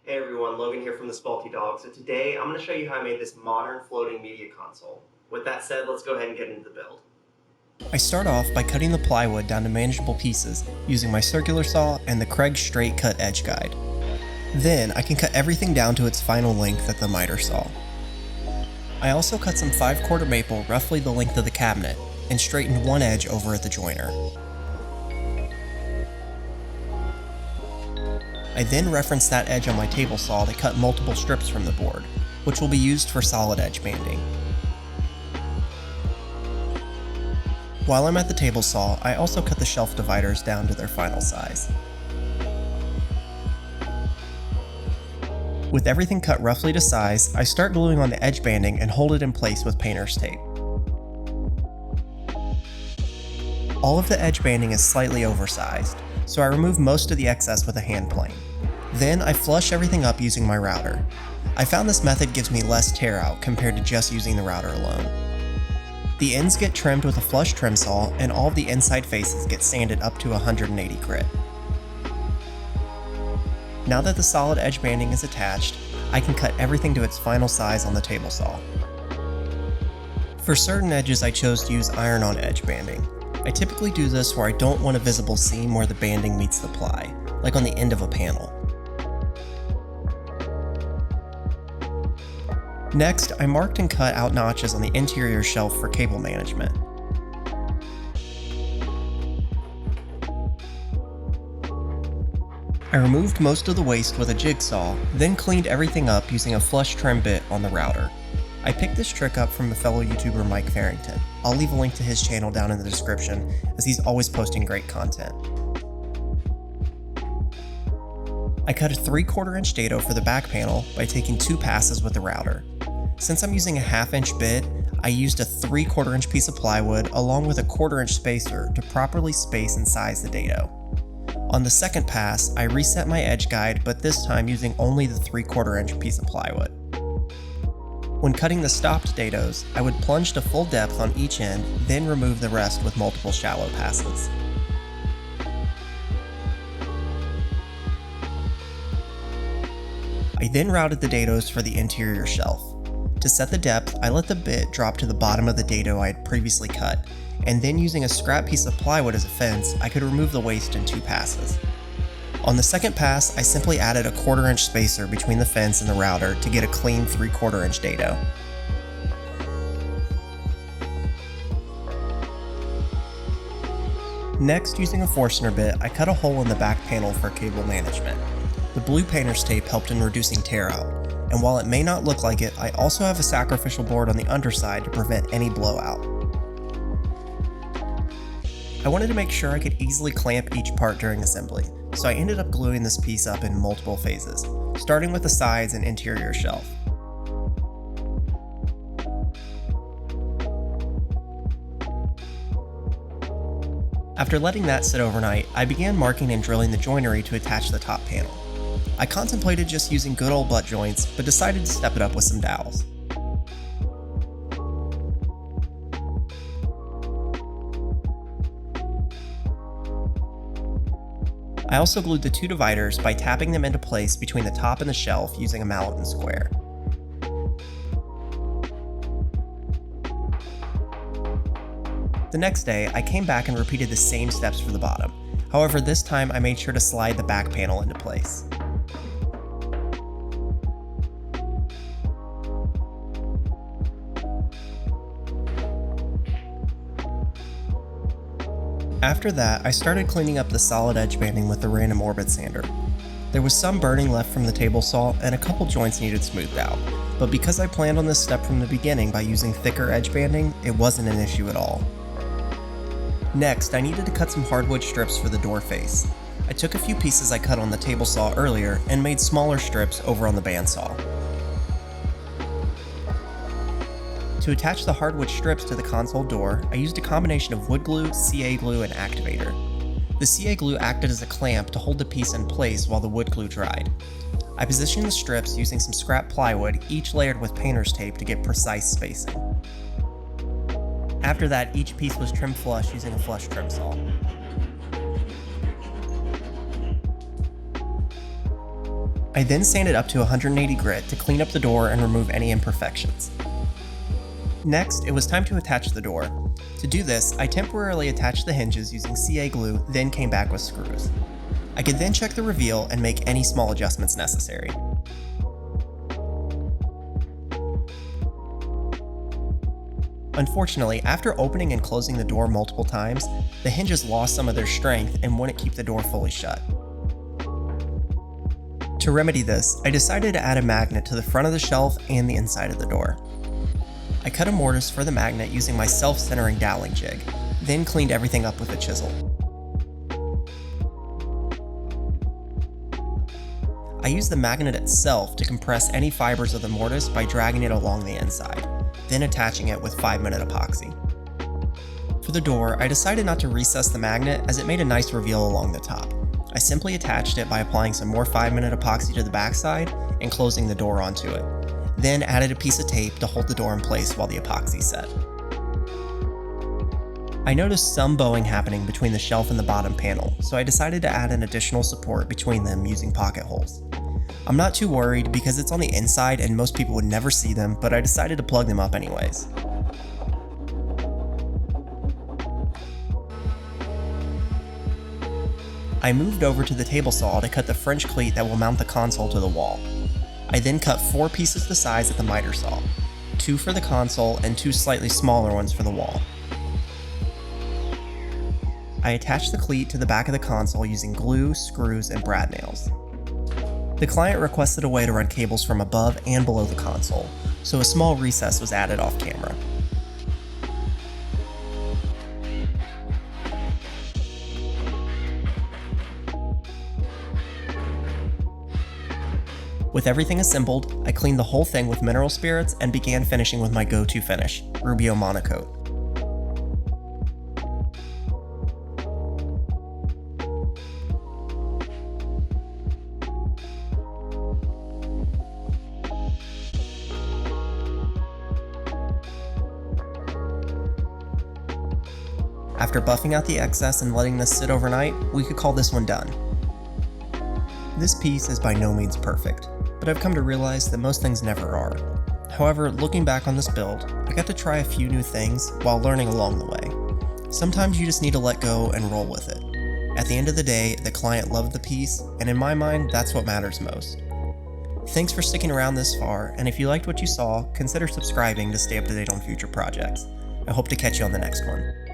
Hey everyone, Logan here from the Spalty Dog. So today I'm going to show you how I made this modern floating media console. With that said, let's go ahead and get into the build. I start off by cutting the plywood down to manageable pieces using my circular saw and the Craig straight cut edge guide. Then I can cut everything down to its final length at the miter saw. I also cut some 5/4 maple roughly the length of the cabinet and straightened one edge over at the joiner. I then referenced that edge on my table saw to cut multiple strips from the board, which will be used for solid edge banding. While I'm at the table saw, I also cut the shelf dividers down to their final size. With everything cut roughly to size, I start gluing on the edge banding and hold it in place with painter's tape. All of the edge banding is slightly oversized, so I remove most of the excess with a hand plane. Then I flush everything up using my router. I found this method gives me less tear out compared to just using the router alone. The ends get trimmed with a flush trim saw and all of the inside faces get sanded up to 180 grit. Now that the solid edge banding is attached, I can cut everything to its final size on the table saw. For certain edges I chose to use iron-on edge banding. I typically do this where I don't want a visible seam where the banding meets the ply, like on the end of a panel. Next, I marked and cut out notches on the interior shelf for cable management. I removed most of the waste with a jigsaw, then cleaned everything up using a flush trim bit on the router. I picked this trick up from a fellow YouTuber, Mike Farrington. I'll leave a link to his channel down in the description, as he's always posting great content. I cut a 3/4 inch dado for the back panel by taking 2 passes with the router. Since I'm using a 1/2 inch bit, I used a 3/4 inch piece of plywood along with a 1/4 inch spacer to properly space and size the dado. On the second pass, I reset my edge guide, but this time using only the 3/4 inch piece of plywood. When cutting the stopped dados, I would plunge to full depth on each end, then remove the rest with multiple shallow passes. I then routed the dados for the interior shelf. To set the depth, I let the bit drop to the bottom of the dado I had previously cut, and then using a scrap piece of plywood as a fence, I could remove the waste in 2 passes. On the second pass, I simply added a 1/4 inch spacer between the fence and the router to get a clean 3/4 inch dado. Next, using a Forstner bit, I cut a hole in the back panel for cable management. The blue painter's tape helped in reducing tear out, and while it may not look like it, I also have a sacrificial board on the underside to prevent any blowout. I wanted to make sure I could easily clamp each part during assembly, so I ended up gluing this piece up in multiple phases, starting with the sides and interior shelf. After letting that sit overnight, I began marking and drilling the joinery to attach the top panel. I contemplated just using good old butt joints, but decided to step it up with some dowels. I also glued the 2 dividers by tapping them into place between the top and the shelf using a mallet and square. The next day, I came back and repeated the same steps for the bottom. However, this time I made sure to slide the back panel into place. After that, I started cleaning up the solid edge banding with the random orbit sander. There was some burning left from the table saw and a couple joints needed smoothed out, but because I planned on this step from the beginning by using thicker edge banding, it wasn't an issue at all. Next, I needed to cut some hardwood strips for the door face. I took a few pieces I cut on the table saw earlier and made smaller strips over on the bandsaw. To attach the hardwood strips to the console door, I used a combination of wood glue, CA glue, and activator. The CA glue acted as a clamp to hold the piece in place while the wood glue dried. I positioned the strips using some scrap plywood, each layered with painter's tape to get precise spacing. After that, each piece was trimmed flush using a flush trim saw. I then sanded up to 180 grit to clean up the door and remove any imperfections. Next, it was time to attach the door. To do this, I temporarily attached the hinges using CA glue, then came back with screws. I could then check the reveal and make any small adjustments necessary. Unfortunately, after opening and closing the door multiple times, the hinges lost some of their strength and wouldn't keep the door fully shut. To remedy this, I decided to add a magnet to the front of the shelf and the inside of the door. I cut a mortise for the magnet using my self-centering doweling jig, then cleaned everything up with a chisel. I used the magnet itself to compress any fibers of the mortise by dragging it along the inside, then attaching it with 5-minute epoxy. For the door, I decided not to recess the magnet as it made a nice reveal along the top. I simply attached it by applying some more 5-minute epoxy to the backside and closing the door onto it, then added a piece of tape to hold the door in place while the epoxy set. I noticed some bowing happening between the shelf and the bottom panel, so I decided to add an additional support between them using pocket holes. I'm not too worried because it's on the inside and most people would never see them, but I decided to plug them up anyways. I moved over to the table saw to cut the French cleat that will mount the console to the wall. I then cut 4 pieces the size at the miter saw, 2 for the console and 2 slightly smaller ones for the wall. I attached the cleat to the back of the console using glue, screws, and brad nails. The client requested a way to run cables from above and below the console, so a small recess was added off camera. With everything assembled, I cleaned the whole thing with mineral spirits and began finishing with my go-to finish, Rubio Monocoat. After buffing out the excess and letting this sit overnight, we could call this one done. This piece is by no means perfect, but I've come to realize that most things never are. However, looking back on this build, I got to try a few new things while learning along the way. Sometimes you just need to let go and roll with it. At the end of the day, the client loved the piece, and in my mind, that's what matters most. Thanks for sticking around this far, and if you liked what you saw, consider subscribing to stay up to date on future projects. I hope to catch you on the next one.